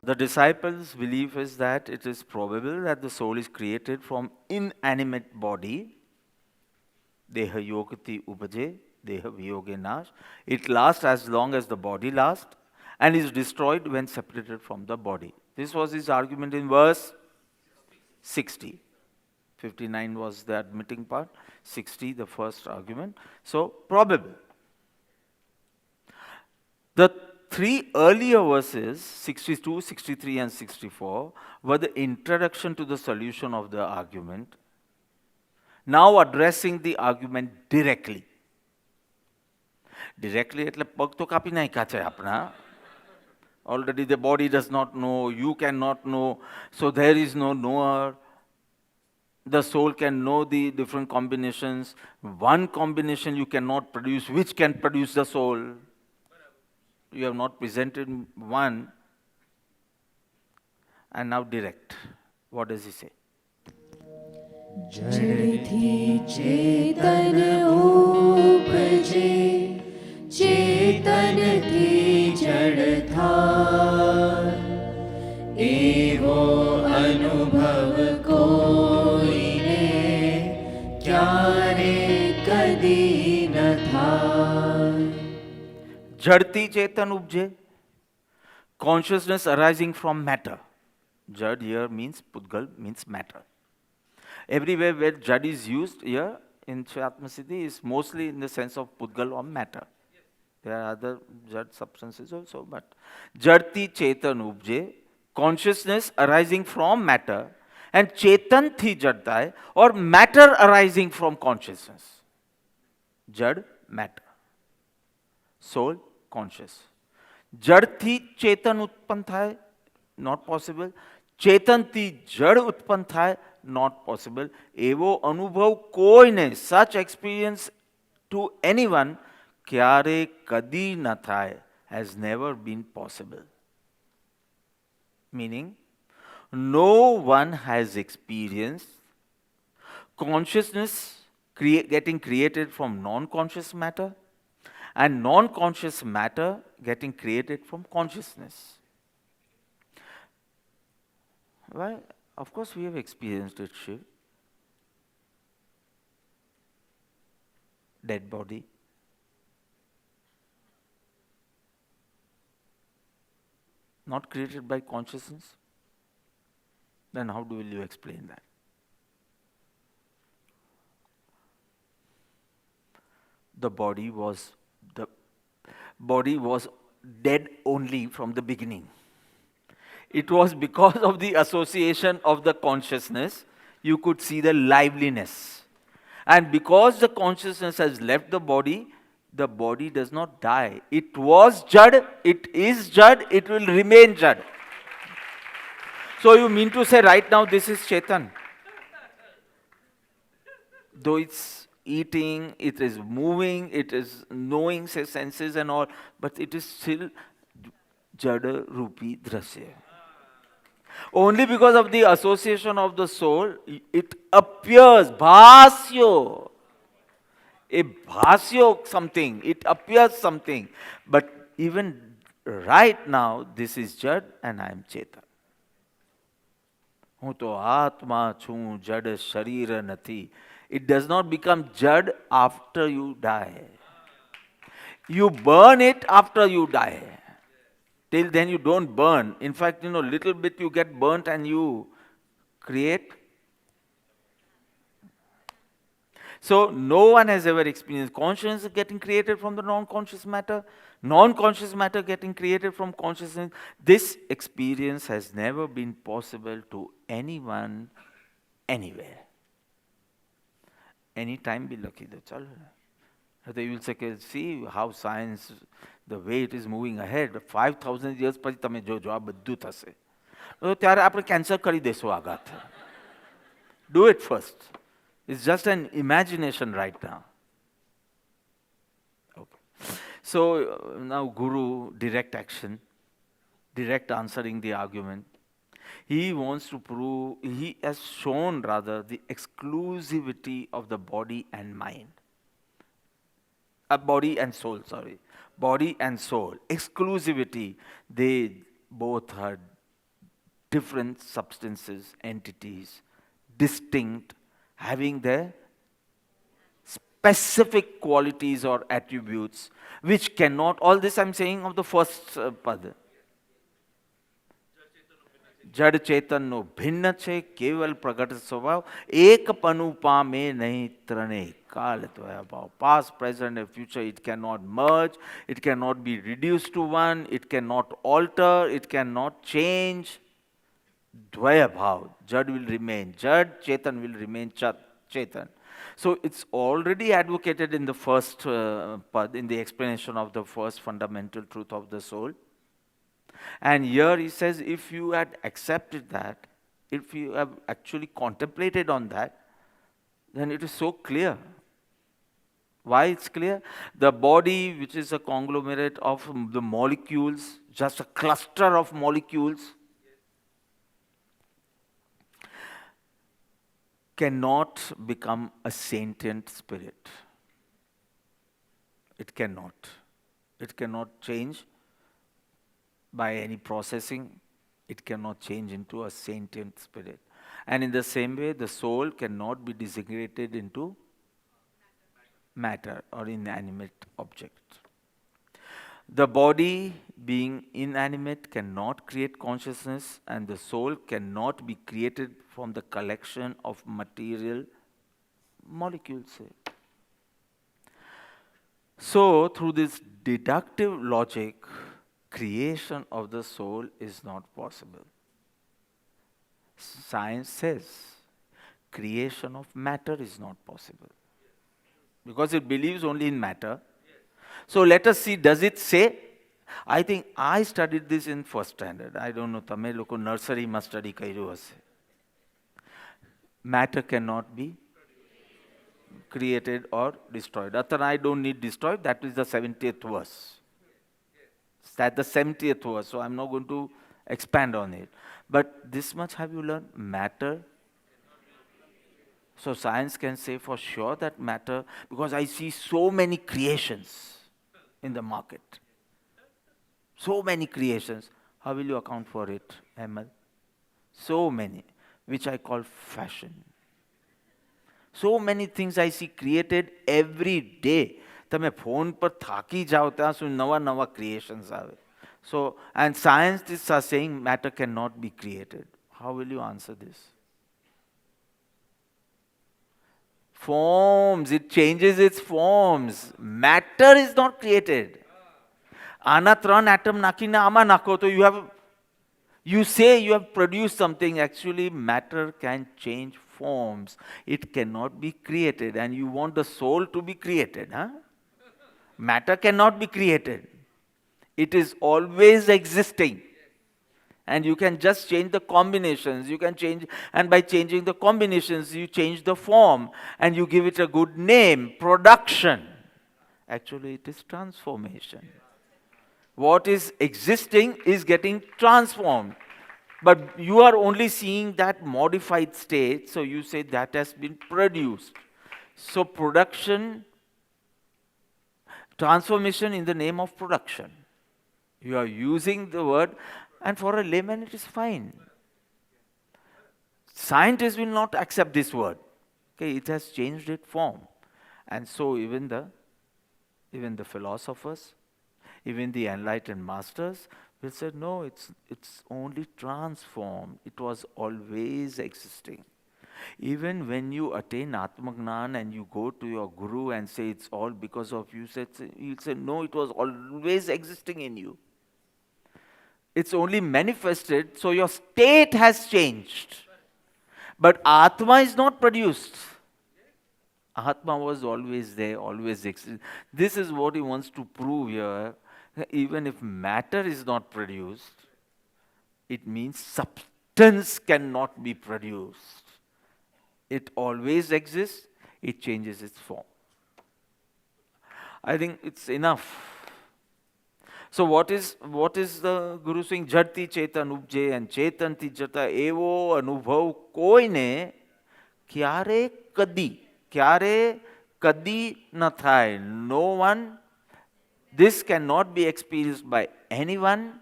The disciples' belief is that it is probable that the soul is created from inanimate body. Deha yogati upaje, deha viyoge nash. It lasts as long as the body lasts and is destroyed when separated from the body. This was his argument in verse 60. 59 was the admitting part, 60 the first argument. So, probable. The three earlier verses, 62, 63 and 64, were the introduction to the solution of the argument, now addressing the argument directly. Directly એટલે પગ તો કાપી નાખ્યા છે આપણા. Already the body does not know, you cannot know, so there is no knower. The soul can know the different combinations. One combination you cannot produce, which can produce the soul? You have not presented one. And now direct. What does he say? જડથી ચેતન ઉપજે, ચેતનથી જડ થાય, એવો અનુભવ કોઈને ક્યારે કદી ન થાય. Jadti Chetan Ubje, consciousness arising from matter. Jad here means Pudgal, means matter. Everywhere where Jad is used here in Atma Siddhi is mostly in the sense of Pudgal or matter. There are other Jad substances also, but Jadti Chetan Ubje, consciousness arising from matter, and Chetan Thi Jadtai, or matter arising from consciousness. Jad, matter. Soul, conscious. જડથી ચેતન ઉત્પન્ન થાય, not possible. ચેતનથી જડ ઉત્પન્ન થાય, not possible. એવો અનુભવ કોઈને, such experience to anyone, ક્યારે કદી ન થાય, has never been possible. Meaning, no one has experienced consciousness getting created from non-conscious matter, and non-conscious matter getting created from consciousness. Well, of course we have experienced it, Shiv. Dead body. Not created by consciousness. Then how will you explain that? The body was dead only from the beginning. It was because of the association of the consciousness, you could see the liveliness. And because the consciousness has left the body does not die. It was Jad, it is Jad, it will remain Jad. So you mean to say right now this is Chetan? Though it's eating, it is moving, it is knowing senses and all, but it is still Jada Rupi Drasya. Only because of the association of the soul, it appears, bhasyo. A bhasyo something, it appears something. But even right now, this is Jad and I am Chetan. હું તો આત્મા છું, જડ શરીર નથી. It does not become Jad after you die. You burn it after you die. Till then you don't burn. In fact, little bit you get burnt and you create. So no one has ever experienced consciousness getting created from the non-conscious matter, non-conscious matter getting created from consciousness. This experience has never been possible to anyone, anywhere. Any time be lucky, that's all. They will say, see how science, the way it is moving ahead, 5,000 years પછી તમે જોજો આ બધું થશે. ત્યારે આપણે cancel કરી દેશું આઘાત. Do it first. It's just an imagination right now. Okay. So now Guru, direct action, direct answering the argument. He wants to prove, he has shown rather the exclusivity of the body and mind. Body and soul, sorry. Body and soul. Exclusivity. They both are different substances, entities, distinct, having their specific qualities or attributes, which cannot, all this I'm saying of the first pada. जड़ चेतन no भिन्न छे केवल प्रगट स्वभाव एक पनु पामे नहीं त्रणे काल त्वया भाव past present and future it cannot merge, it cannot be reduced to one, it cannot alter, it cannot change. Dvaya bhav, jad will remain jad, chetan will remain chetan. So it's already advocated in the first pad, in the explanation of the first fundamental truth of the soul. And here he says, if you had accepted that, if you have actually contemplated on that, then it is so clear. Why it's clear? The body, which is a conglomerate of the molecules, just a cluster of molecules, cannot become a sentient spirit. It cannot. It cannot change by any processing. It cannot change into a sentient spirit. And in the same way, the soul cannot be disintegrated into matter or inanimate object. The body, being inanimate, cannot create consciousness, and the soul cannot be created from the collection of material molecules. So, through this deductive logic, creation of the soul is not possible. Science says creation of matter is not possible because it believes only in matter. So let us see, does it say? I think I studied this in first standard. I don't know, tame loko nursery ma study karyu hase. Matter cannot be created or destroyed. Athan I don't need destroyed, that is the 70th verse. That's the 70th verse, so I'm not going to expand on it. But this much have you learned? Matter. So science can say for sure that matter, because I see so many creations in the market. So many creations. How will you account for it, Amal? So many, which I call fashion. So many things I see created every day. તમે phone પર થાકી જાઓ ત્યાં સુધી નવા નવા creations આવે. So, and scientists are saying matter cannot be created. How will you answer this? Forms, it changes its forms. Matter is not created. આના ત્રણ atom નાખીને આમાં નાખો તો you say you have produced something. Actually, matter can change forms. It cannot be created. And you want the soul to be created, huh? Matter cannot be created. It is always existing. And you can just change the combinations. You can change, and by changing the combinations, you change the form and you give it a good name, production. Actually, it is transformation. What is existing is getting transformed. But you are only seeing that modified state, so you say that has been produced. So production, transformation in the name of production. You are using the word, and for a layman it is fine. Scientists will not accept this word. Okay, it has changed its form. And so even the philosophers, even the enlightened masters will say, no, it's only transformed. It was always existing. Even when you attain Atmagnan and you go to your guru and say it's all because of you, he'll say, no, it was always existing in you. It's only manifested, so your state has changed. But Atma is not produced. Atma was always there, always existed. This is what he wants to prove here. Even if matter is not produced, it means substance cannot be produced. It always exists, it changes its form. I think it's enough. So what is the Guru saying? Jati chetan upje and chetan ti jata evo anubhav koine kyare kadi na thai. No one. This cannot be experienced by anyone,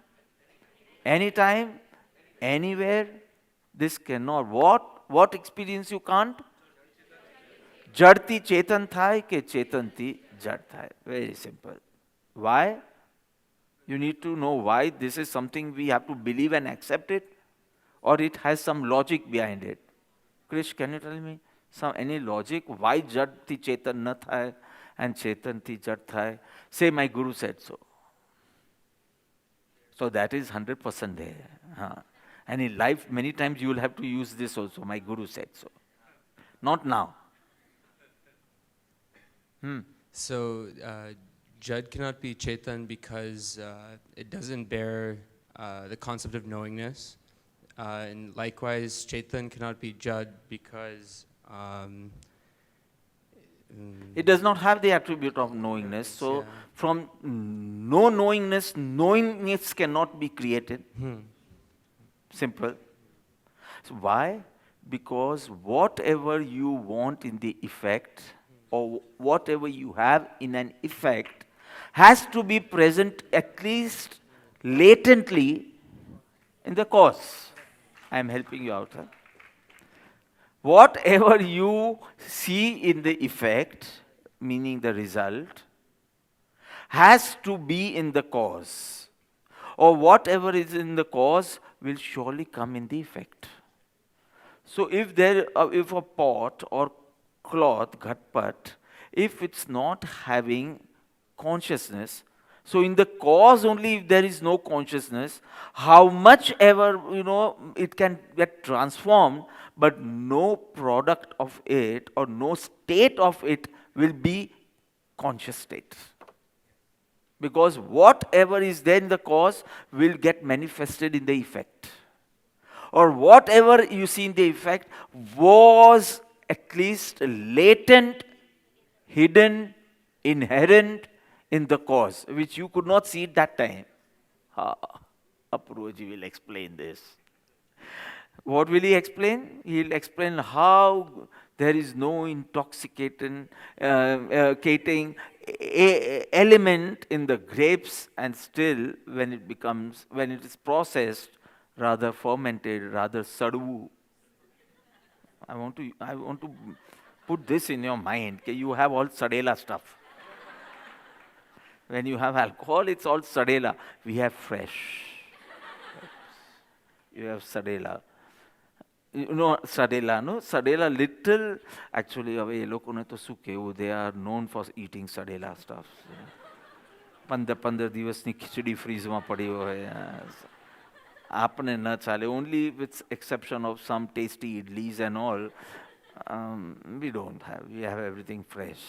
anytime, Anywhere, this cannot. What experience you can't? Jadti chetan thai ke chetanti jad thai. Very simple. Why? You need to know why this is something we have to believe and accept it, or it has some logic behind it. Krish, can you tell me any logic why jadti chetan na thai and chetanti jad thai? Say my guru said so. So that is 100% there. And in life, many times you will have to use this also. My guru said so. Not now. So, Jad cannot be Chetan because it doesn't bear the concept of knowingness. And likewise, Chetan cannot be Jad because It does not have the attribute of knowingness. So, Yeah. from no knowingness, knowingness cannot be created. Simple. So why? Because whatever you want in the effect, or whatever you have in an effect, has to be present at least latently in the cause. I am helping you out. Huh? Whatever you see in the effect, meaning the result, has to be in the cause. Or whatever is in the cause will surely come in the effect. So if if a pot or cloth, ghatpat, if it's not having consciousness, so in the cause only if there is no consciousness, how much ever, it can get transformed, but no product of it or no state of it will be conscious state. Because whatever is there in the cause will get manifested in the effect. Or whatever you see in the effect was at least latent, hidden, inherent in the cause, which you could not see at that time. Apurvaji will explain this. What will he explain? He'll explain how there is no intoxicating element in the grapes, and still when it is processed, rather fermented, rather sadhu. I want to put this in your mind. Okay? You have all sadela stuff. When you have alcohol, it's all sadela. We have fresh. You have sadela. Sadela, no? Sadela little, actually, they are known for eating sadela stuff. 15 દિવસની ખીચડી ફ્રીઝમાં પડી હોય. આપને ન ચાલે. Only with exception of some tasty idlis and all, we don't have. We have everything fresh.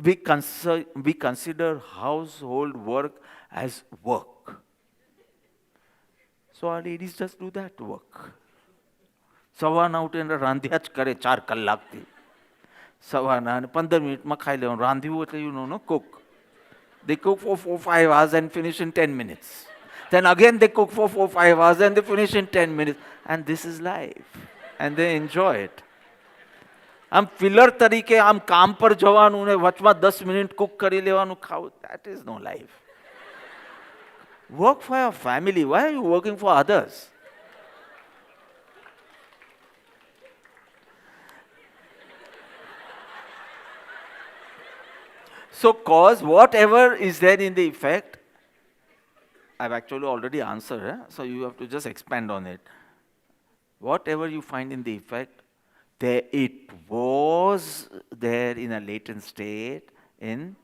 We consider household work as work. So our ladies just do that work. સવારના ઉઠીને રાંધ્યા જ કરે 4 કલાકથી. સવારના 15 મિનિટમાં ખાઈ લેવાનું. રાંધ્યું એટલે cook. They cook for 4-5 hours and finish in 10 minutes. Then again they cook for 4-5 hours and they finish in 10 minutes. And this is life. And they enjoy it. આમ ફિલર તરીકે આમ કામ પર જવાનું ને વચમાં 10 મિનિટ કુક કરી લેવાનું ખાવું. That is no life. Work for your family. Why are you working for others? So cause, whatever is there in the effect, I've actually already answered, so you have to just expand on it. Whatever you find in the effect, it was there in a latent state in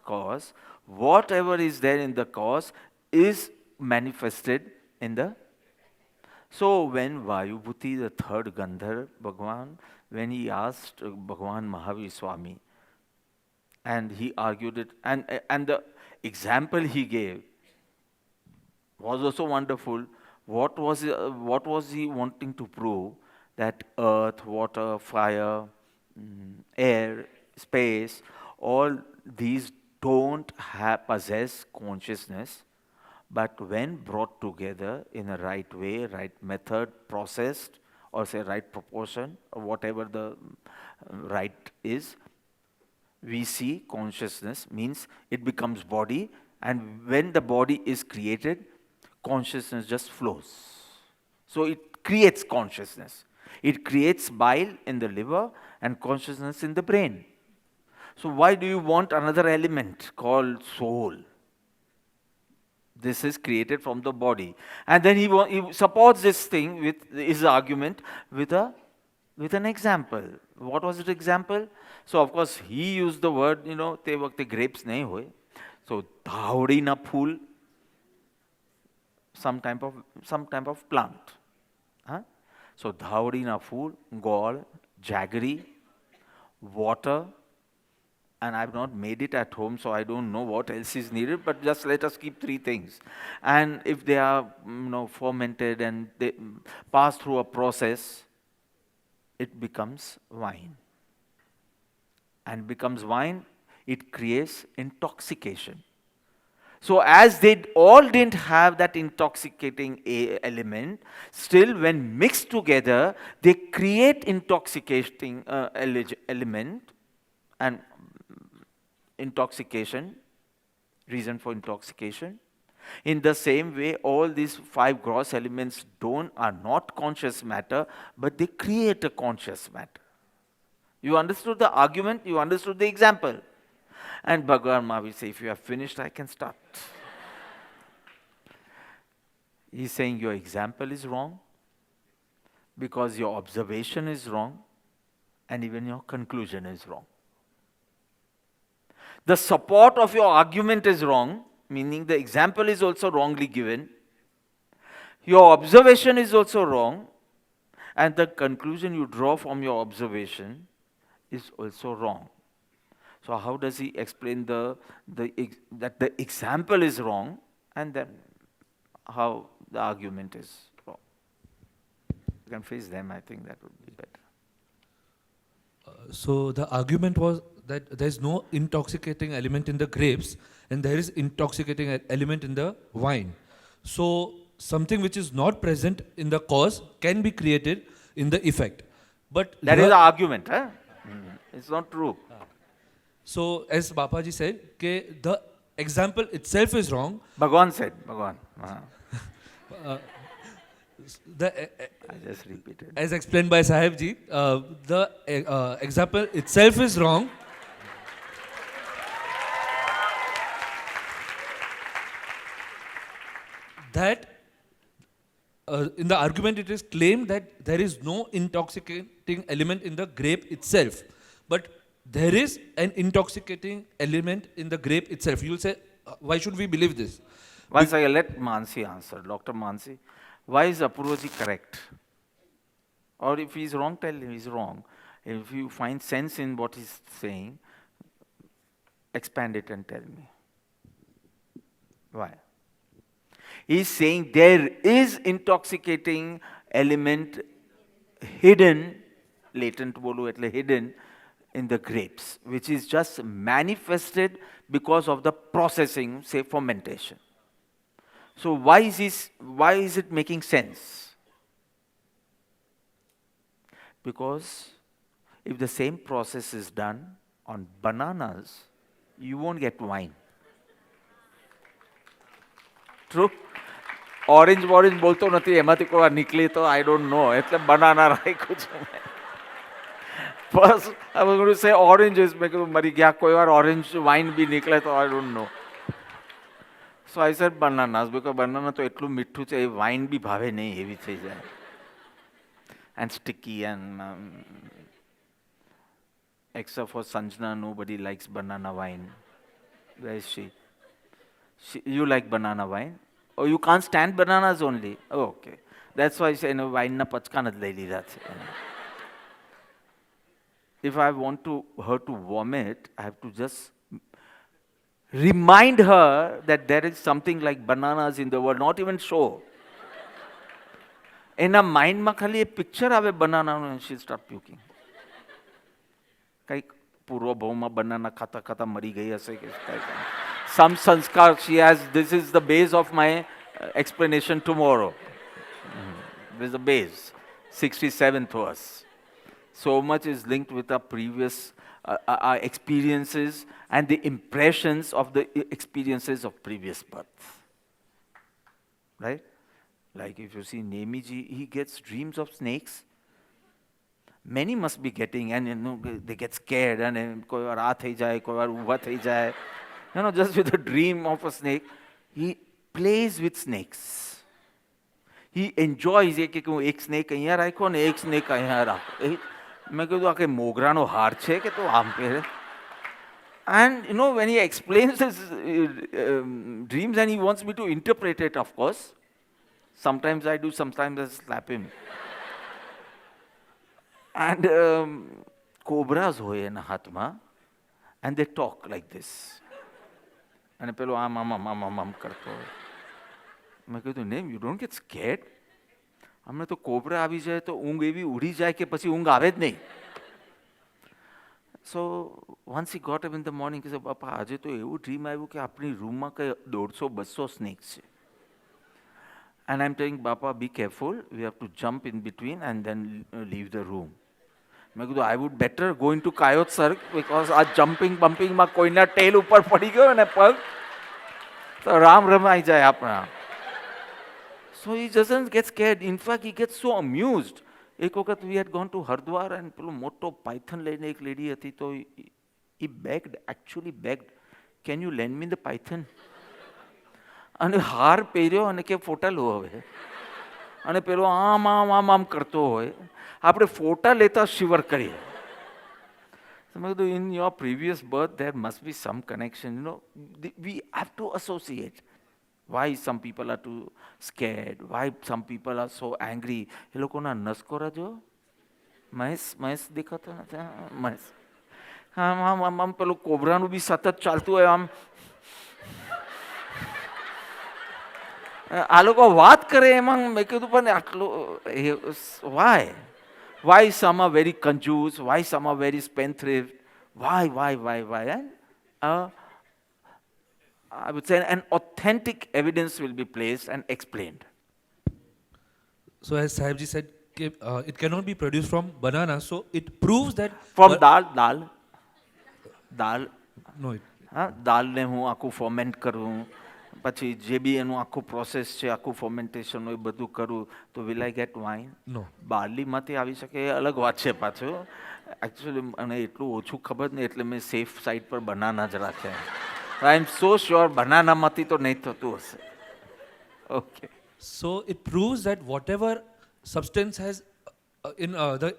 cause. Whatever is there in the cause is manifested in the. So when Vayubhuti, the third Gandharv Bhagwan, when he asked Bhagwan Mahavir Swami, and he argued it, and the example he gave was also wonderful. What was he wanting to prove? That earth, water, fire, air, space, all these don't possess consciousness, but when brought together in a right way, right method, processed, or say right proportion, or whatever the right is, we see consciousness, means it becomes body, And when the body is created, consciousness just flows. So it creates consciousness. It creates bile in the liver and consciousness in the brain. So why do you want another element called soul? This is created from the body. And then he supports this thing with his argument with an example. What was it example? So of course he used the word, te vakte grapes nahi hoye. So dhaudi na phool, some type of plant. Huh? So dhaudi na phool, gall, jaggery, water, and I've not made it at home, so I don't know what else is needed, but just let us keep 3 things. And if they are fermented and they pass through a process, it becomes wine. And becomes wine, it creates intoxication. So as they all didn't have that intoxicating element, still when mixed together, they create intoxicating element and intoxication, reason for intoxication. In the same way, all these 5 gross elements are not conscious matter, but they create a conscious matter. You understood the argument, you understood the example. And Bhagavan Mahavir says, if you have finished, I can start. He's saying your example is wrong, because your observation is wrong, and even your conclusion is wrong. The support of your argument is wrong, meaning the example is also wrongly given. Your observation is also wrong, and the conclusion you draw from your observation is also wrong. So how does he explain that the example is wrong, and then how the argument is wrong? You can face them, I think that would be better. So the argument was that there is no intoxicating element in the grapes and there is intoxicating element in the wine. So something which is not present in the cause can be created in the effect. But that is the argument, huh? It's not true. So as Bapaji said, the example itself is wrong. Bhagwan said, Bhagwan. I just repeated. As explained by Sahib Ji, the example itself is wrong. That in the argument it is claimed that there is no intoxicating element in the grape itself. But there is an intoxicating element in the grape itself. You will say, why should we believe this? Once I let Mansi answer, Dr. Mansi, why is Apurvaji correct? Or if he's wrong, tell him he's wrong. If you find sense in what he's saying, expand it and tell me. Why? He's saying there is intoxicating element hidden, latent bolu etle hidden, in the grapes, which is just manifested because of the processing, say fermentation. So why is it making sense? Because if the same process is done on bananas, you won't get wine. True? Orange બોલતો નથી, એમાંથી કોઈ નીકળી તો I don't know. એટલે banana રાખ્યું છે મેં. First, I was going to say oranges, મેં કીધું મરી ગયા કોઈ વાર orange wine બી નિકળે તો I don't know. So I said bananas, because banana તો એટલું મીઠું છે, એ wine બી ભાવે નહીં, એવી થઈ જાય. And sticky and except for Sanjana, nobody likes banana wine. Where is she? You like banana wine? Oh, you can't stand bananas only? Oh, okay. That's why I say, wine na pachka નથી લઈ લીધા છે. If I want her to vomit, I have to just remind her that there is something like bananas in the world, not even show. એના માઇન્ડમાં ખાલી એ picture આવે બનાનાનું, and she'll start puking. કંઈક પૂર્વ ભાવમાં બનાના ખાતા ખાતા મરી ગઈ હશે કે કંઈક. Some sanskar she has, this is the base of my explanation tomorrow. This is the base, 67th verse. So much is linked with our previous our experiences and the impressions of the experiences of previous birth. Right? Like if you see Nemiji, he gets dreams of snakes. Many must be getting, and they get scared, and koi baar aa thai jaye, koi baar uba thai jaye. Just with the dream of a snake, he plays with snakes. He enjoys it. कि एक snake અહીંયા રાખો ને એક snake અહીંયા રાખો. મેં કીધું આ કે મોગરાનો હાર છે કે તો આમ પહેરે. And when he explains his dreams and he wants me to interpret it, of course. Sometimes I do, sometimes I slap him. And cobras હોય એના હાથમાં, and they talk like this. અને પેલો આમ કરતો હોય. મેં કીધું name, you don't get scared. અમને તો કોબરા આવી જાય તો ઊંઘ એવી ઉડી જાય કે પછી ઊંઘ આવે જ નહીં. So once he got up in the morning, he said, બાપા આજે તો એવું ડ્રીમ આવ્યું કે આપણી રૂમમાં કંઈ 150-200 સ્નેક્સ છે. And I'm telling Bapa, be careful, we have to jump in between and then leave the room. I would better go into coyote circ because આ jumping, bumping માં કોઈના tail ઉપર પડી ગયો ને પગ તો રામ રમાઈ જાય આપણા. So he doesn't get scared. In fact, he gets so amused. એક વખત we had gone to Hardwar and પેલો મોટો python લઈને એક લેડી હતી તો he begged, actually begged, can you lend me the python? અને હાર પહેર્યો અને કે ફોટા લો હવે. અને પેલો આમ કરતો હોય, આપણે ફોટા લેતા શિવર કરીએ. મેં કીધું in your previous birth there must be some connection. We have to associate why some people are too scared, why some people are so angry. એ લોકોના નસકોરા જો મહેશ દેખાતો નથી. મહેશ આમ પેલું કોબરાનું બી સતત ચાલતું હોય આમ. આ લોકો વાત કરે એમાં મેં કીધું પણ આટલું why some are very conjuice, why some are very spendthrift, why and I would say an authentic evidence will be placed and explained. So as Sahibji said, it cannot be produced from banana, so it proves that From dal no, દાળને હું આખું ફોર્મેન્ટ કરું, પછી જે બી એનું આખું process છે, આખું ફોર્મેન્ટેશન હોય બધું કરું તો will I get wine? No. બાર્લીમાંથી આવી શકે એ અલગ વાત છે પાછું. એકચ્યુઅલી મને એટલું ઓછું ખબર નહીં એટલે મેં સેફ સાઇડ પર બનાના જ રાખ્યા. આઈ એમ સો શ્યોર બનાનામાંથી તો નહીં થતું હશે. Okay. So it proves that whatever substance has the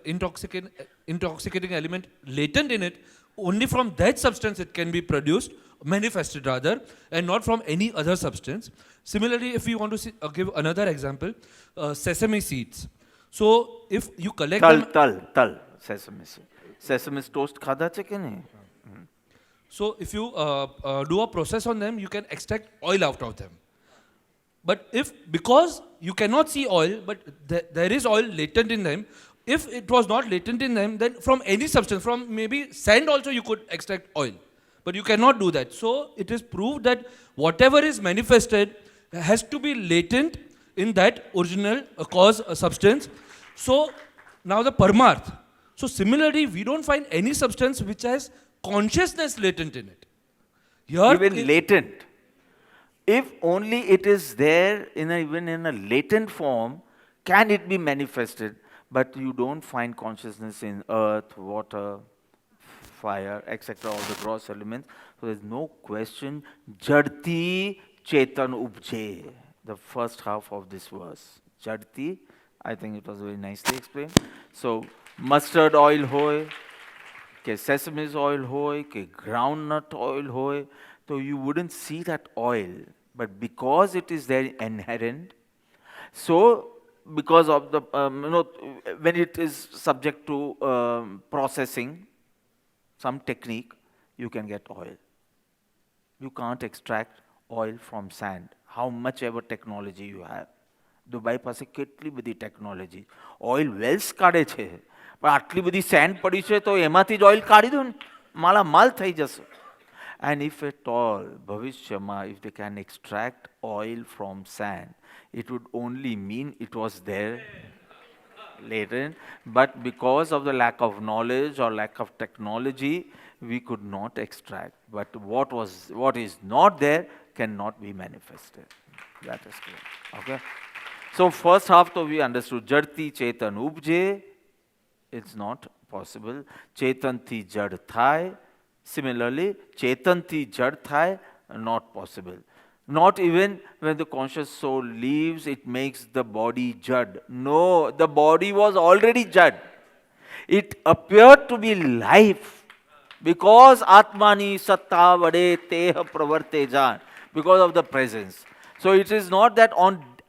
intoxicating element latent in it, only from that substance it can be produced, manifested rather, and not from any other substance. Similarly, if we want to give another example, sesame seeds. So if you collect તલ sesame seed. Sesame toast ખાધા છે કે નહીં? So if you do a process on them, you can extract oil out of them. But because you cannot see oil, but there is oil latent in them, if it was not latent in them, then from any substance, from maybe sand also you could extract oil. But you cannot do that. So it is proved that whatever is manifested has to be latent in that original cause substance. So now the Paramarth. So similarly, we don't find any substance which has consciousness latent in it. Here Even latent. If only it is there even in a latent form, can it be manifested? But you don't find consciousness in earth, water, fire, etc., all the gross elements. So there's no question. Jadti chetan upje. The first half of this verse. Jadti, I think it was very nicely explained. So mustard oil hoy, ke sesame oil hoy, ke groundnut oil hoy. So you wouldn't see that oil. But because it is there inherent, so because of the, when it is subject to processing, some technique, you can get oil. You can't extract oil from sand, how much ever technology you have. Dubai પાસે કેટલી બધી technology. Oil Wales કાઢે છે, પણ આટલી બધી send પડી છે તો એમાંથી જ ઓઇલ કાઢી દો ને, માલ થઈ જશે. And if at all, ભવિષ્યમાં, if they can extract oil from sand, it would only mean it was there latent, but because of the lack of knowledge or lack of technology, we could not extract. But what is not there cannot be manifested. That is clear. Okay. So first half to we understood Jadti Chetan Upje, it's not possible. Chetan thi Jad Thai. Similarly, Chetan thi Jad Thai, not possible. Not even when the conscious soul leaves, it makes the body Jad. No, the body was already Jad. It appeared to be life because Atmani Satta Vade Teha Pravarte Jan, because of the presence. So it is not that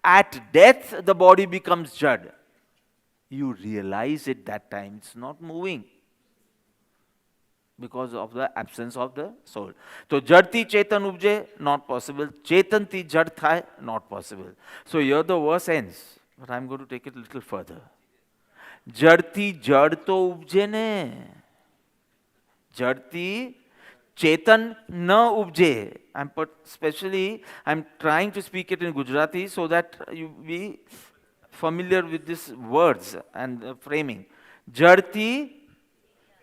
at death the body becomes Jad. You realize it that time, it's not moving because of the absence of the soul. So Jadti Chetan Upje, not possible. Chetanti Jad Thai, not possible. So here the verse ends, but I'm going to take it a little further. Jadti Jad to Upje ne. Jadti Chetan na Upje. I'm trying to speak it in Gujarati so that you be familiar with these words and framing. Jadti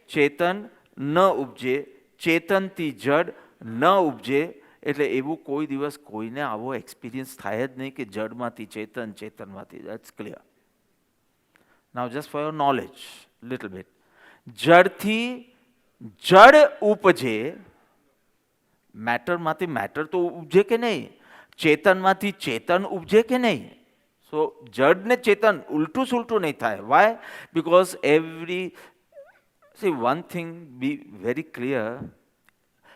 Chetan ન ઉપજે, ચેતનથી જડ ન ઉપજે, એટલે એવું કોઈ દિવસ કોઈને આવો experience થાય જ નહીં કે જડમાંથી ચેતન, ચેતનમાંથી. That's clear. Now just for your knowledge, little bit. જડથી જડ ઉપજે, મેટરમાંથી મેટર તો ઉપજે કે નહીં? ચેતનમાંથી ચેતન ઉપજે કે નહીં? So જડ ને ચેતન ઉલટું સુલટું નહીં થાય. Why? Because see, one thing, be very clear,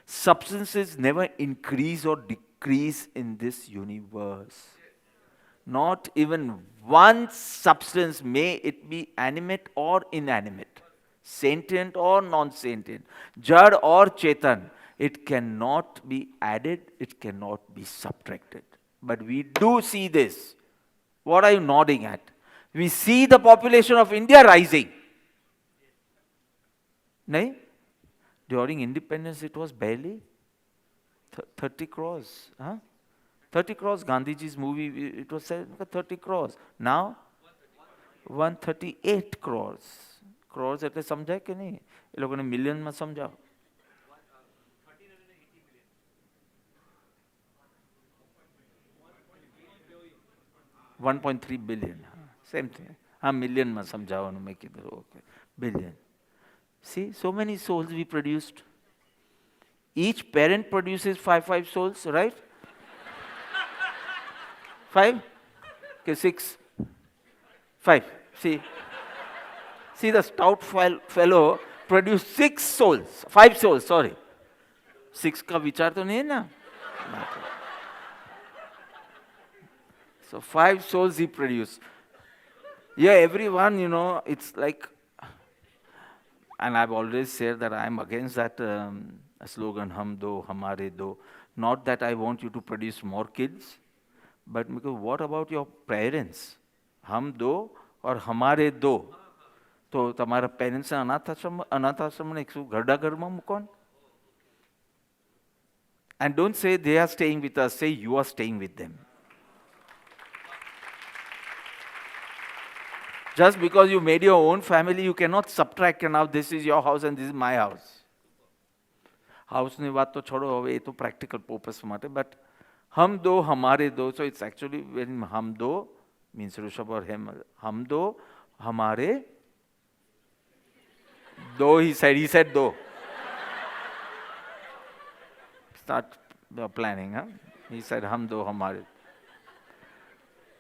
substances never increase or decrease in this universe. Not even one substance, may it be animate or inanimate, sentient or non-sentient, Jad or Chetan, it cannot be added, it cannot be subtracted. But we do see this. What are you nodding at? We see the population of India rising. No? During independence, it was barely 30 crores. Huh? 30 crores. Gandhiji's movie, it was said 30 crores. Now, 138 crores. Crores એટલે સમજાય કે નહીં? એ લોકોને મિલિયનમાં સમજાવો. 1.3 billion. Same thing. મિલિયનમાં સમજાવવાનું મેં કીધું. Okay. Billion. See, so many souls we produced. Each parent produces five souls, right? 5? Okay, 6. 5. See the stout fellow produced 6 souls. 5 souls, sorry. 6 का विचार तो नहीं है ना? So 5 souls he produced. Yeah, everyone, it's like, and I've always said that I'm against that slogan, hum do, hamare do. Not that I want you to produce more kids, but because what about your parents? Hum do or hamare do. તો તમારા પેરેન્ટ્સને અનાથાશ્રમને ઘરડા મૂકો. And don't say they are staying with us, say you are staying with them. Just because you made your own family, you cannot subtract, now this is your house and this is my house. House ની વાત તો છોડો હવે, એ તો practical purpose માટે, but hum do, hamare do, so it's actually when hum do means Rishabh or him, hum do, hamare do, he said do. Start planning, huh? He said hum do, hamare.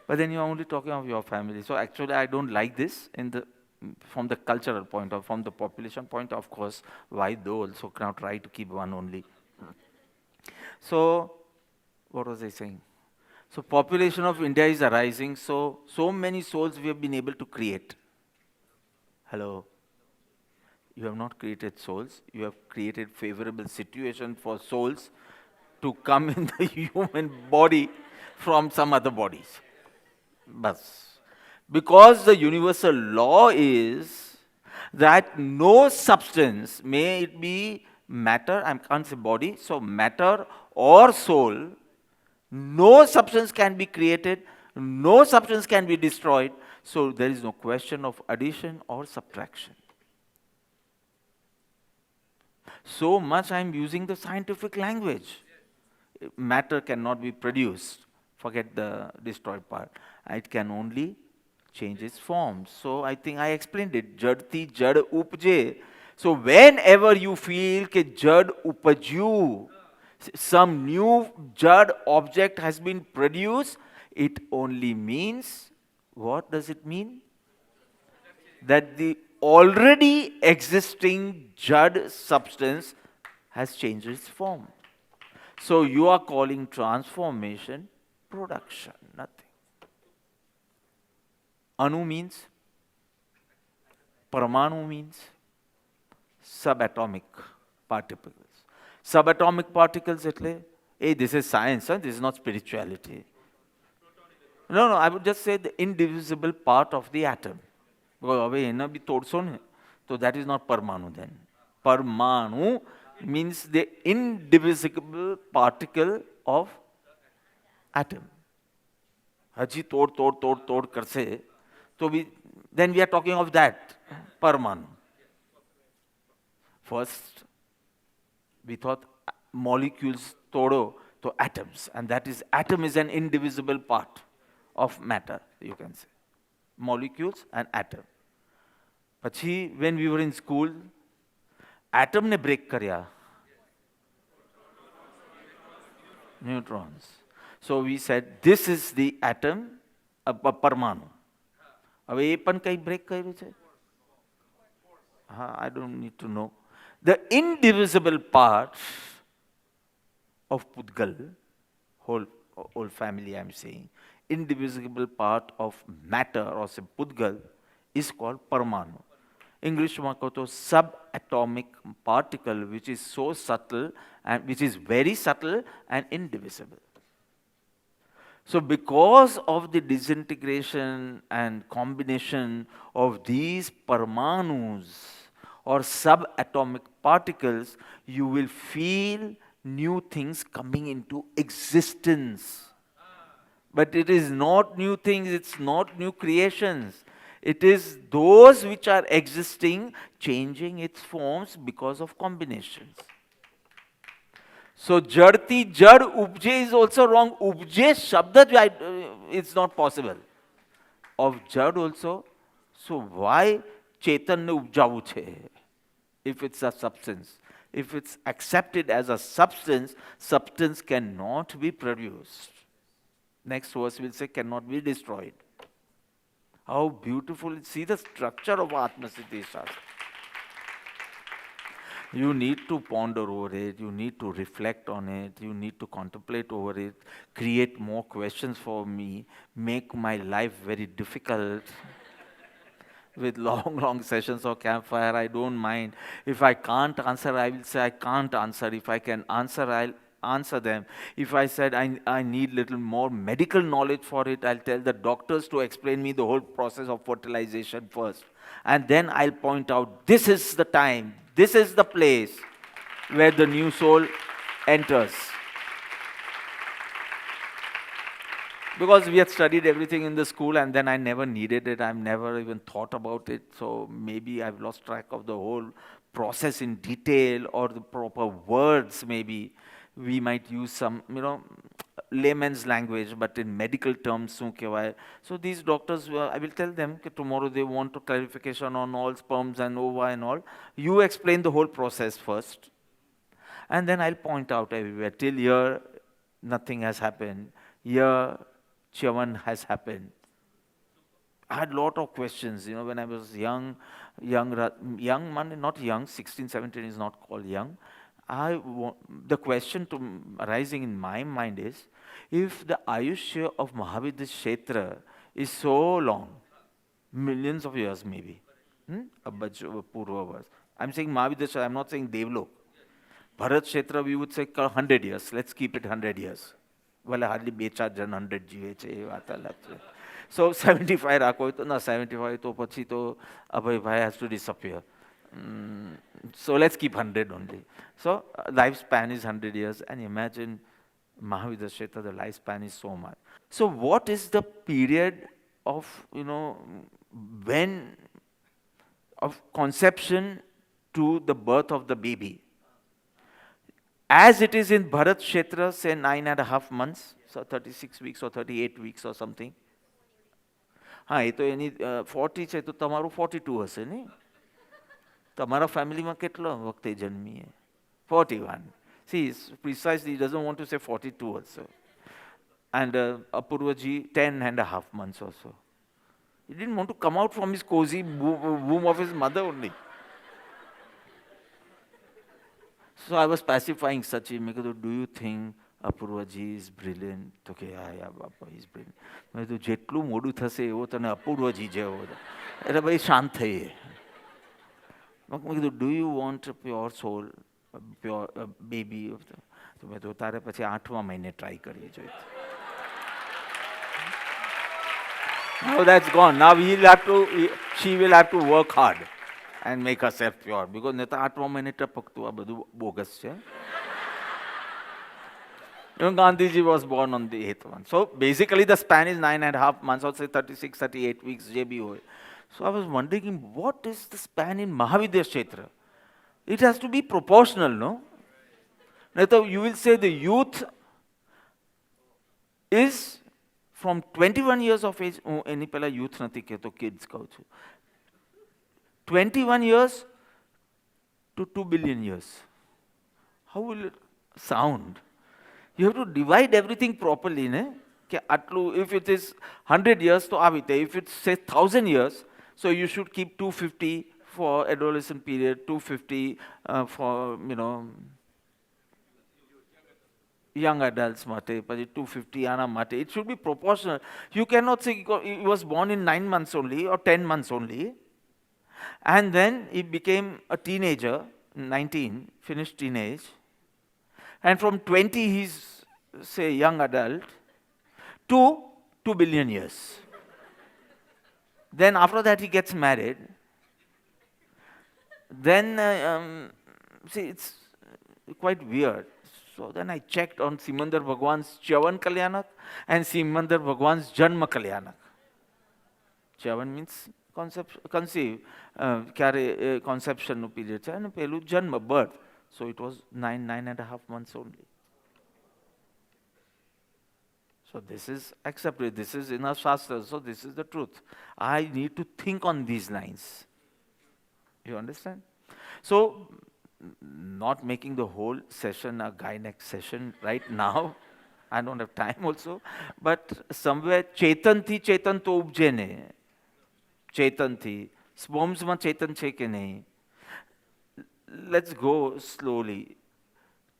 But then you're only talking of your family. So actually I don't like this from the cultural point or from the population point, of course, why though also now try to keep one only. So, what was I saying? So population of India is arising, so many souls we have been able to create. Hello? You have not created souls, you have created favorable situation for souls to come in the human body from some other bodies. Bas. Because the universal law is that no substance, may it be matter, I can't say body, so matter or soul, no substance can be created, no substance can be destroyed. So there is no question of addition or subtraction. So much I am using the scientific language. Matter cannot be produced. Forget the destroyed part. It can only change its form. So I think I explained it. Jadti jad upje. So whenever you feel that jad upajyu, some new jad object has been produced, it only means, what does it mean? That the already existing jad substance has changed its form. So you are calling transformation production, nothing. Anu means, Parmanu means subatomic particles. Subatomic particles, hey, this is science, huh? This is not spirituality. No, I would just say the indivisible part of the atom. So that is not Parmanu then. Parmanu means the indivisible particle of atom. Haji tod karse. So then we are talking of that, Parmanu. First, we thought molecules todo to atoms, and that is, atom is an indivisible part of matter, you can say. Molecules and atom. Pachi, when we were in school, atom ne break karya. Neutrons. So we said, this is the atom, Parmanu. હવે એ પણ કઈ break કર્યું છે? I don't need to know. The indivisible part of Pudgal, whole family I'm saying, indivisible part of matter or say Pudgal is called Parmanu. English માં કહો તો subatomic particle which is so subtle and which is very subtle and indivisible. So because of the disintegration and combination of these Parmanus or subatomic particles, you will feel new things coming into existence. But it is not new things, it's not new creations. It is those which are existing, changing its forms because of combinations. So jadti jad upje is also wrong. Upje shabda it's not possible. Of jad also. So why chetan ne upjavu chhe? If it's a substance. If it's accepted as a substance, substance cannot be produced. Next verse will say cannot be destroyed. How beautiful. See the structure of Atma Siddhi Shastra. You need to ponder over it, you need to reflect on it, you need to contemplate over it, create more questions for me, make my life very difficult. With long sessions of campfire, I don't mind. If I can't answer, I will say I can't answer. If I can answer, I'll answer them. If I said I need little more medical knowledge for it, I'll tell the doctors to explain me the whole process of fertilization first. And then I'll point out, this is the time, this is the place where the new soul enters. Because we had studied everything in the school and then I never needed it, I've never even thought about it. So maybe I've lost track of the whole process in detail or the proper words maybe. We might use some, layman's language, but in medical terms, so these doctors, I will tell them that tomorrow they want a clarification on all sperms and ova and all. You explain the whole process first, and then I'll point out everywhere. Till here, nothing has happened. Here, Chavan has happened. I had a lot of questions, when I was young man, not young, 16, 17 is not called young. The question arising in my mind is, if the Ayushya of Mahavidya Kshetra is so long, millions of years maybe, I'm saying Mahavidya Kshetra, I'm not saying Devlok. Bharat Kshetra, we would say 100 years, let's keep it 100 years. Well, hardly 100 jive. So 75 rakho to na 75 to pachi to abhay bhai has to disappear. So let's keep 100 only. So lifespan is 100 years, and imagine Mahavidya Kshetra, the lifespan is so much. So what is the period of, when, of conception to the birth of the baby. As it is in Bharat Kshetra, say 9.5 months, so 36 weeks or 38 weeks or something. હા એ તો એની 40 છે તો તમારું 42 હશે ને તમારા ફેમિલીમાં કેટલો વખતે જન્મીએ 41. See, precisely, he doesn't want to say 42 also. And Apurvaji, 10.5 months or so. He didn't want to come out from his cozy womb of his mother only. So I was pacifying Sachin. Do you think Apurvaji is brilliant? Okay, yeah, Papa, he's brilliant. મેં કીધું જેટલું મોડું થશે એવો તને અપૂર્વજી જેવો એટલે ભાઈ શાંત થઈએ. મેં કીધું do you want a pure soul, a pure baby? તો મેં તો તારે પછી 8મા મહિને ટ્રાય કરવી જોઈએ. Now that's gone. Now she will have to work hard and make herself pure. Because નહીં તો 8મા મહિને ટપકતું આ બધું બોગસ છે. Gandhiji was born on the 8th one. So basically the span is 9.5 months or say 36, 38 weeks, JB. So I was wondering, what is the span in Mahavidya Kshetra? It has to be proportional, no? Now you will say the youth is from 21 years of age, any pela youth nathi kehto, kids કહું છું. 21 years to 2 billion years. How will it sound? You have to divide everything properly, ne? If it is 100 years, to avite. If it's say 1,000 years, so you should keep 250 for adolescent period, 250 for, young adults mate, 250 ana mate. It should be proportional. You cannot say he was born in 9 months only or 10 months only. And then he became a teenager, 19, finished teenage. And from 20, he's, say, young adult, to 2 billion years. Then after that, he gets married. Then, see, it's quite weird. So then I checked on Simandar Bhagwan's Chavan Kalyanak and Simandar Bhagwan's Janma Kalyanak. Chavan means conceive, conception period, and Pelu Janma, birth. So it was 9.5 months only. So this is accepted. This is in our Shastras. So this is the truth. I need to think on these lines. You understand? So, not making the whole session a gynec session right now. I don't have time also. But somewhere Chetan thi Chetan to upje ne. Chetan thi. Sperms ma Chetan che ke nahi. Let's go slowly.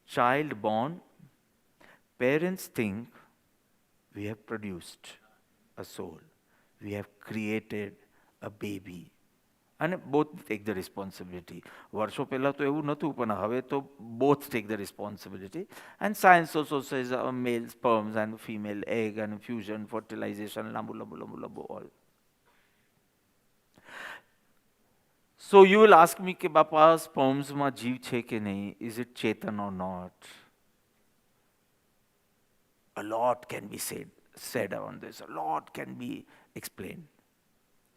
Child born, parents think we have produced a soul. We have created a baby. And both take the responsibility. વર્ષો પહેલા તો એવું નહોતું, પણ હવે તો both take the responsibility. And science also says male sperms and female egg and fusion, fertilization, lambu, all. So you will ask me, Bapa, sperms ma jeev che ke nahi? Is it Chetan or not? A lot can be said on this. A lot can be explained.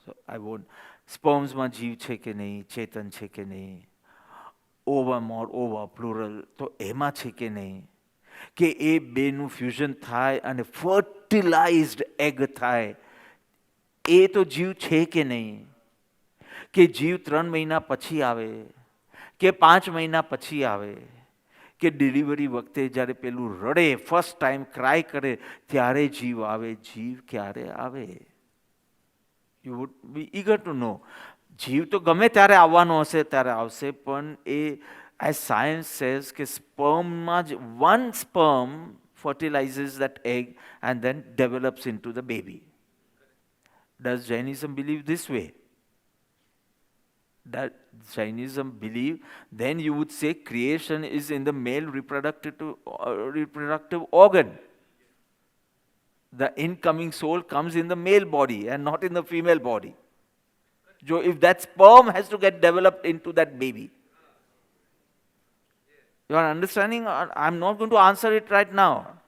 So I won't. Sperms ma jeev che ke nahi? Chetan che ke nahi? Ovum or ova, plural, to ema che ke nahi? Ke e benu fusion થાય અને fertilized egg થાય. એ તો જીવ છે કે નહીં? કે જીવ 3 મહિના પછી આવે, કે 5 મહિના પછી આવે, કે ડિલિવરી વખતે જ્યારે પેલું રડે, ફર્સ્ટ ટાઈમ ક્રાય કરે ત્યારે જીવ આવે. જીવ ક્યારે આવે? You would be eager to know. જીવ તો ગમે ત્યારે આવવાનો હશે ત્યારે આવશે, પણ એ as science says કે સ્પર્મમાં જ one sperm fertilizes that egg and then develops into the baby. Does Jainism believe this way? That Jainism believe, then you would say creation is in the male reproductive organ. The incoming soul comes in the male body and not in the female body. So if that sperm has to get developed into that baby. You are understanding? I'm not going to answer it right now.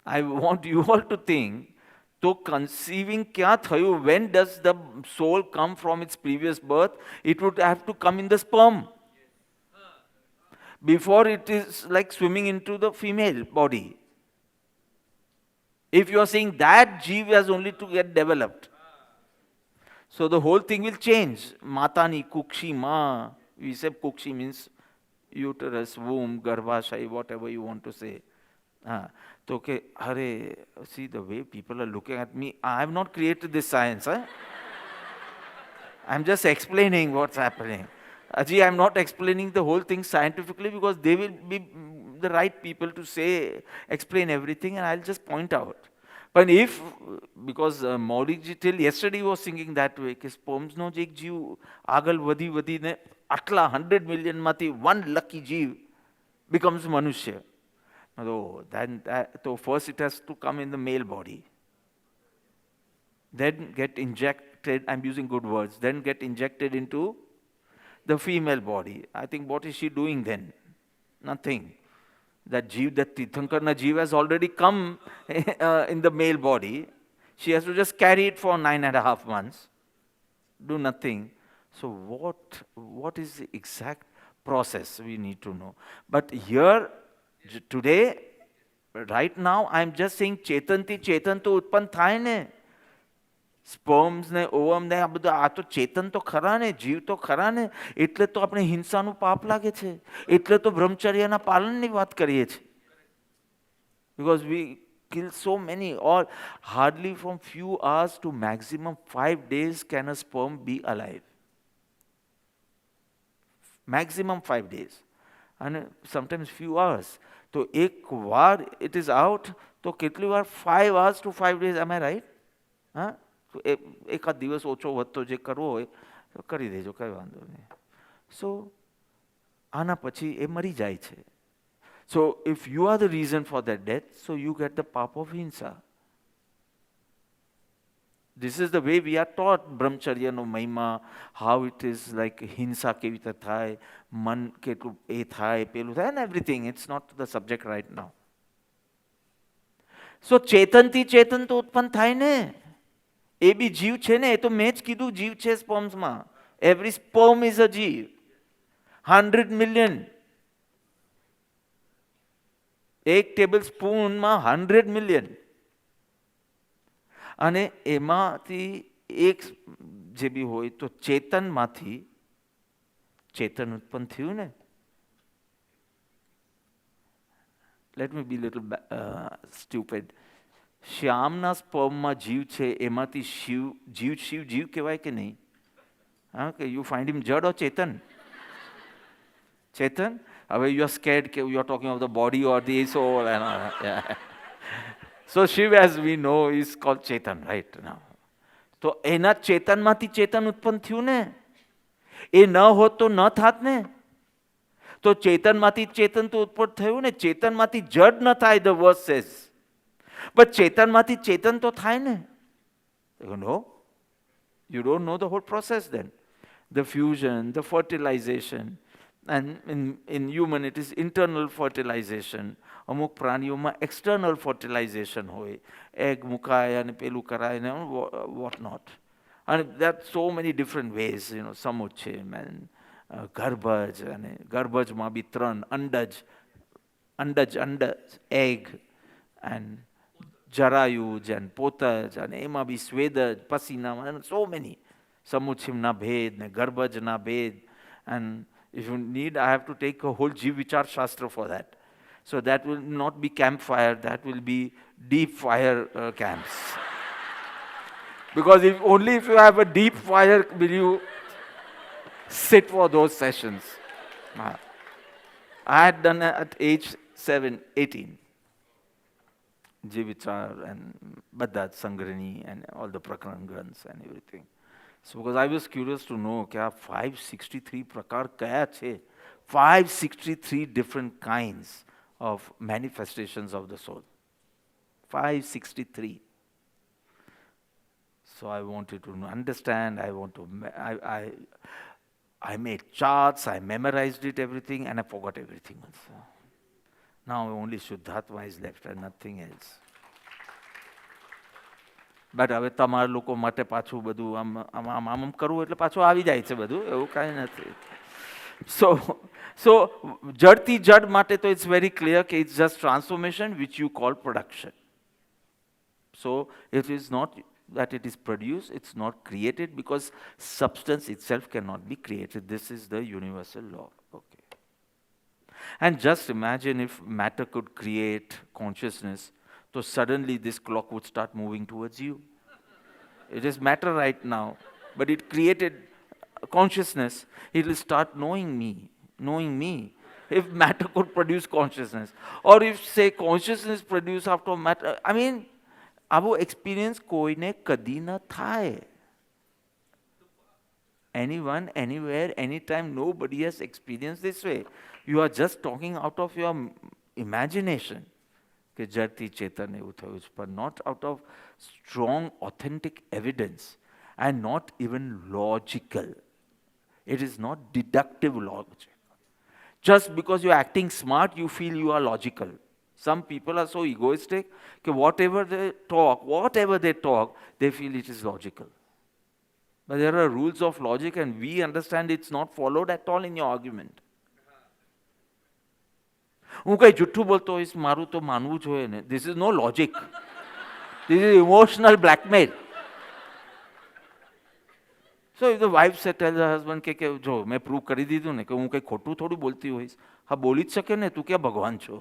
I want you all to think, તો કન્સીવિંગ ક્યાં થયું? When does the soul come from its previous birth? It would have to come in the sperm. Before it is like swimming into the female body. If you are saying that jeev has only to get developed. So the whole thing will change. Matani, kukshi, ma. We say kukshi means uterus, womb, garbhashay, whatever you want to say. So, okay, hare, see the way people are looking at me. I have not created this science. I'm just explaining what's happening. Aji, I'm not explaining the whole thing scientifically because they will be the right people to say, explain everything, and I'll just point out. But if, because Maulik ji till yesterday was thinking that way, કે sperms નો જ એક જીવ આગળ વધી વધીને આટલા 100 million માંથી one lucky જીવ becomes મનુષ્ય. So first it has to come in the male body. Then get injected, I'm using good words, then get injected into the female body. I think what is she doing then? Nothing. That jeev, that Tirthankarna jeev has already come in the male body. She has to just carry it for 9.5 months. Do nothing. So what is the exact process we need to know? But here, today, right now, I'm just saying Chetan to utpan થાય ને. સ્પર્મ્સ ને ઓવમ ને આ બધું આ તો ચેતન તો ખરા ને, જીવ તો ખરા ને, એટલે તો આપણે હિંસાનું પાપ લાગે છે, એટલે તો બ્રહ્મચર્યના પાલનની વાત કરીએ છીએ. Because we kill so many, or hardly from few hours to maximum 5 days can a sperm be alive. Maximum 5 days. And sometimes few hours. તો એક વાર it is out, તો કેટલી વાર 5 hours to 5 days, am I right? હા, તો એકાદ દિવસ ઓછો વધતો જે કરવો હોય તો કરી દેજો, કંઈ વાંધો નહીં. સો આના પછી એ મરી જાય છે. So if you are the reason for that death, so you get the path of hinsa. This is the way we are taught brahmacharya no mahima, how it is like hinsa કેવી રીતે થાય, મન કેટલું એ થાય, પેલું થાય, and everything. It's not the subject right now. So ચેતનથી ચેતન તો ઉત્પન્ન થાય ને. એ બી જીવ છે ને, એ તો મેં જ કીધું જીવ છે સ્પર્મ્સમાં. Every sperm is a જીવ. 100 million. એક ટેબલ સ્પૂનમાં 100 million. અને એમાંથી એક જે બી હોય તો ચેતનમાંથી ચેતન ઉત્પન્ન થયું ને. Let me be a little stupid. શ્યામના સ્પર્મમાં જીવ છે, એમાંથી જીવ કહેવાય કે નહીં? હા, કે યુ ફાઇન્ડ હિમ જડ ઓર ચેતન? ચેતન. હવે યુ આર સ્કેર્ડ કે you are talking of the body or the soul. So Shiv, as we know, is called Chetan right now. તો એના ચેતનમાંથી ચેતન ઉત્પન્ન થયું ને. એ ન હોત તો ન થાત ને. તો ચેતનમાંથી ચેતન તો ઉત્પન્ન થયું ને. ચેતનમાંથી જડ ન થાય, the verse says. But ચેતનમાંથી ચેતન તો થાય ને. No, you don't know the whole process then. The fusion, the fertilization, and in human it is internal fertilization. અમુક પ્રાણીઓમાં external fertilization હોય, egg મુકાય અને પેલું કરાય ને what not. And there are so many different ways, સમુચ્છેદ and ગર્ભજ, અને ગર્ભજમાં બી 3 અંડજ, egg, and જરાયુજ and પોતજ, અને એમાં બી સ્વેદજ, પસીના, so many. સમુચ્છિમના ભેદ ને ગર્ભજના ભેદ. And if you need, I have to take a whole Jiv Vichar Shastra for that. So that will not be campfire, that will be deep fire camps. Because only if you have a deep fire will you sit for those sessions. I had done it at age 18. Jivichar and Baddhat Sangrani and all the Prakaran Granths and everything. So because I was curious to know kya 563 prakar kya che? 563 different kinds of manifestations of the soul. 563. So I wanted to understand, I made charts, I memorized it, everything, and I forgot everything also. Now only Shuddhatma is left and nothing else. But હવે તમારા લોકો માટે પાછું બધું આમ આમ આમ આમ આમ કરવું એટલે પાછું આવી જાય છે બધું, એવું કાંઈ નથી. So જડથી જડ માટે તો it's very clear કે it's just transformation which you call production. So it is not that it is produced, it's not created, because substance itself cannot be created. This is the universal law. Okay. And just imagine if matter could create consciousness, so suddenly this clock would start moving towards you. It is matter right now, but it created consciousness. It will start knowing me. If matter could produce consciousness, or if say consciousness produce after matter, I mean, આવો experience કોઈને કદી ન થાય. Anyone, anywhere, anytime, nobody has experienced this way. You are just talking out of your imagination. કે જડથી ચેતન એવું થયું છે, but not out of strong, authentic evidence, and not even logical. It is not deductive logic. Just because you are acting smart, you feel you are logical. Some people are so egoistic that whatever they talk, they feel it is logical. But there are rules of logic, and we understand it's not followed at all in your argument. હું કંઈ જુઠ્ઠું બોલતો હોઈશ, મારું તો માનવું જોઈએ ને. This is no logic. This is emotional blackmail. So if the wife tells her husband કે જો મેં પ્રૂવ કરી દીધું ને કે હું કંઈ ખોટું થોડું બોલતી હોઈશ, હા બોલી જ શકે ને, તું ક્યાં ભગવાન છો?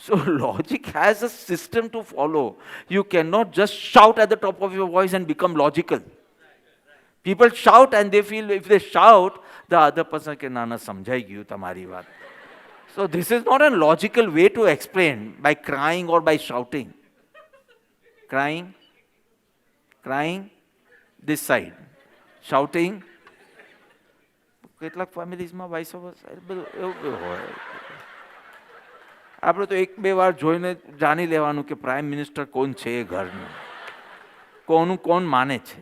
So logic has a system to follow. You cannot just shout at the top of your voice and become logical. People shout and they feel if they shout, the other person can na samjhai gyu tamari baat. So this is not a logical way to explain by crying or by shouting. Crying this side, shouting. કેટલાક ફેમિલીઝમાં vice બધું એવું હોય. આપણે તો એક બે વાર જોઈને જાણી લેવાનું કે પ્રાઇમ મિનિસ્ટર કોણ છે એ ઘરનું, કોનું કોણ માને છે.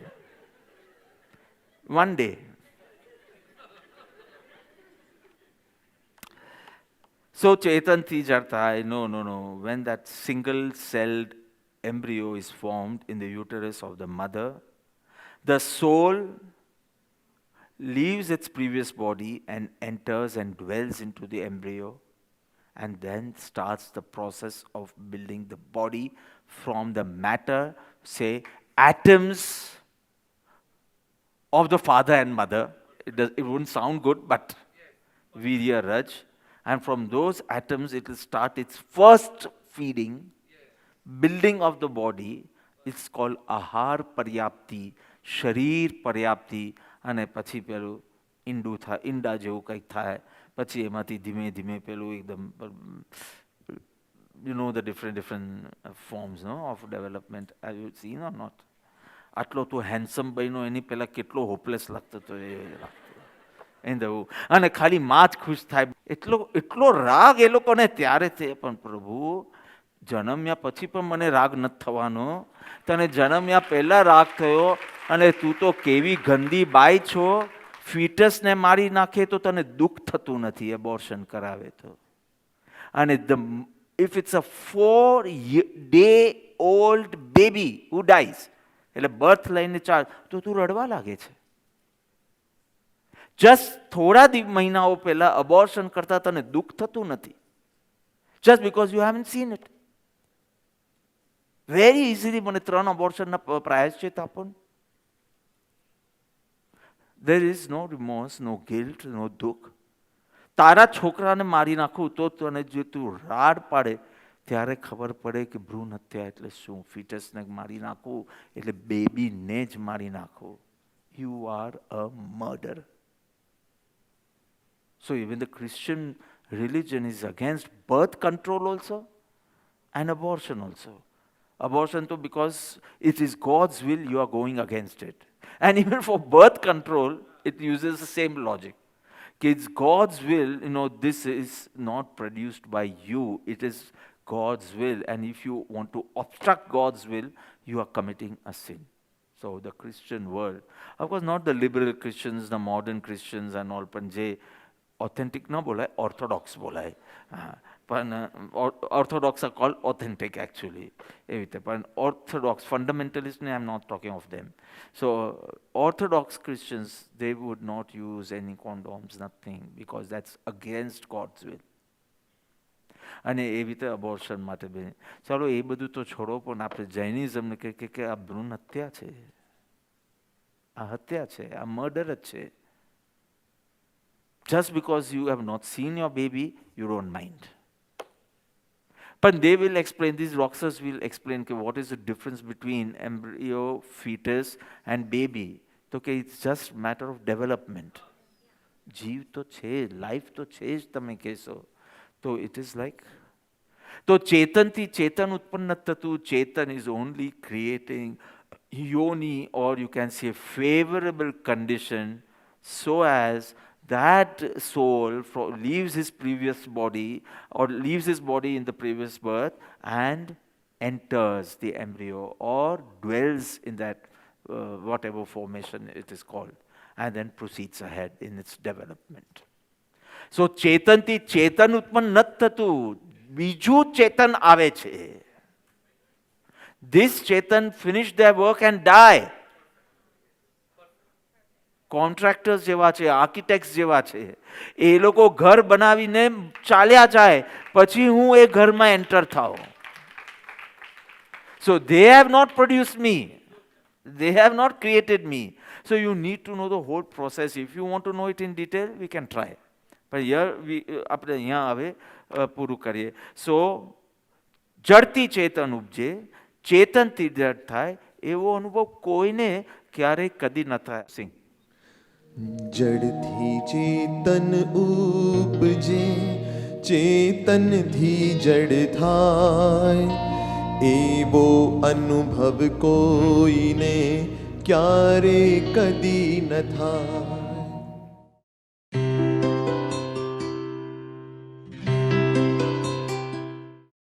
One day. So Chetanthi Jarthai, no. When that single-celled embryo is formed in the uterus of the mother, the soul leaves its previous body and enters and dwells into the embryo, and then starts the process of building the body from the matter, say, atoms of the father and mother. It wouldn't sound good, but Virya Raj. And from those atoms, it will start its first feeding, building of the body. It's called Ahar Paryapti, Sharir Paryapti, અને પછી પેલું ઈંડા જેવું કંઈક થાય, પછી એમાંથી ધીમે ધીમે પેલું એકદમ, you know the different forms of development. Have you seen or not? આટલો તો હેન્ડસમ બન્યો, એની પહેલાં કેટલો હોપલેસ લાગતો હતો એ લાગતો. અને ખાલી માં જ ખુશ થાય. એટલો રાગ એ લોકોને ત્યારે છે, પણ પ્રભુ જન્મ્યા પછી પણ મને રાગ નથી થવાનો. તને જન્મ્યા પહેલા રાગ થયો, અને તું તો કેવી ગંદી બાઈ છો, ફીટસને મારી નાખે તો તને દુઃખ થતું નથી, એબોર્શન કરાવે તો. અને if it's a 4-day-old baby who dies, એટલે બર્થ લઈને તો તું રડવા લાગે છે. જસ્ટ થોડા મહિનાઓ પહેલા અબોર્શન કરતા તને દુઃખ થતું નથી, just because you haven't seen it. Very easily મને 3 અબોર્શનના પ્રાયશ્ચિત આપો. There is no remorse, no guilt, no દુઃખ. તારા છોકરાને મારી નાખું તો તને જે તું રાડ પાડે ત્યારે ખબર પડે કે ભ્રૂણ હત્યા એટલે શું. ફીટસને મારી નાખવું એટલે બેબીને જ મારી નાખવું. You are a murderer. So even the Christian religion is against birth control also and abortion also. Abortion too, because it is God's will, you are going against it. And even for birth control, it uses the same logic. It's God's will, this is not produced by you, it is God's will. And if you want to obstruct God's will, you are committing a sin. So the Christian world, of course not the liberal Christians, the modern Christians and all, પણ જે authentic ન બોલાય, orthodox બોલાય. પણ orthodox are called authentic actually એવી રીતે. પણ orthodox ફંડામેન્ટલિસ્ટને I am not talking of them. So orthodox Christians they would not use any condoms, nothing, because that's against God's will. અને એવી રીતે અબોર્શન માટે બે. ચાલો એ બધું તો છોડો, પણ આપણે જૈનિઝમને કે આ ભ્રૂણ હત્યા છે, આ હત્યા છે, આ મર્ડર જ છે. Just because you have not seen your baby, you don't mind. But they will explain, these doctors will explain what is the difference between embryo, fetus and baby. So it's just matter of development. જીવ તો છે, life તો છે જ તમે કહેશો. તો it is like, તો ચેતનથી ચેતન ઉત્પન્ન નથી થતું. ચેતન is only creating yoni, or you can say favorable condition, so as that soul leaves his previous body or leaves his body in the previous birth and enters the embryo or dwells in that whatever formation it is called, and then proceeds ahead in its development. So ચેતનથી ચેતન ઉત્પન્ન નથી થતું, બીજું ચેતન આવે છે. This Chetan finish their work and die. Contractors જેવા છે, architects જેવા છે. એ લોકો ઘર બનાવીને ચાલ્યા જાય, પછી હું એ ઘરમાં એન્ટર થાઉં. So they have not produced me. They have not created me. So you need to know the whole process. If you want to know it in detail, we can try. But here આપણે અહીંયા હવે પૂરું કરીએ. So જડતી ચેતન ઉપજે, ચેતનથી જડ થાય, એવો અનુભવ કોઈને ક્યારેય કદી ન થાય. સિંહ જડથી ચેતન ઉપજે, ચેતનથી જડ થાય, એવો અનુભવ કોઈને ક્યારે કદી ન થાય.